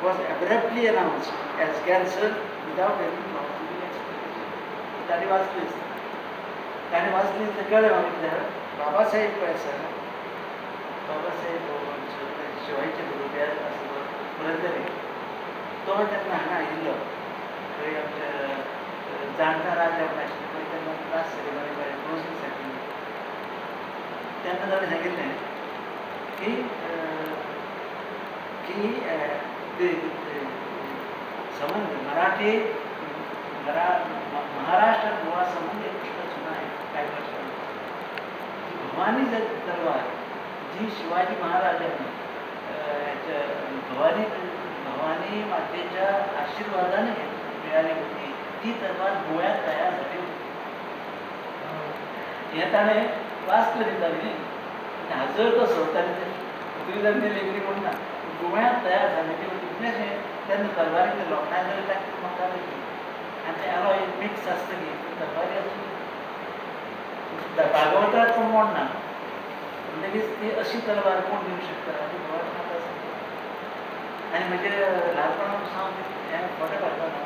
was abruptly announced as cancelled without any plausible explanation. त्याने वाचलीच तर कळलं म्हटलं बाबासाहेब पैसा बाबासाहेब शिवायचे बरोबर असं पुरंदरे तो त्यांना हांगा आयिल्लो थंय आमच्या जाणटा राजा आशिल्लो पळय तेन्ना त्रास जाले बरें बरें प्रोसेससाठी तेन्ना ताणें सांगिल्लें की संबंध मराठी महाराष्ट्र और गोवा संबंध एक पुस्तक सुना है काही वर्षांनी भवानी तलवार जी शिवाजी महाराजांनी भवानी मातेच्या आशीर्वादाने मिळाली होती ती तलवार गोव्यात तयार झाली होती हे ताणें वाचलं दिताली हाजर तो सोडताले पृथ्वीधरने लेगरी म्हणून ना गोव्यात तयार झालेली होती कितलेशे तेन्ना तलवारीचे लोखंडाचे ताका म्हाका आनी ते हांगा एक मिक्स आसता की तलवारी आसूं भागवताचो मोड ना म्हणटकीच ती अशी तलवार कोण दिवंक शकता ती गोव्यात म्हाका आनी म्हणजे ल्हानपणा सावन हें फोटो काडपाना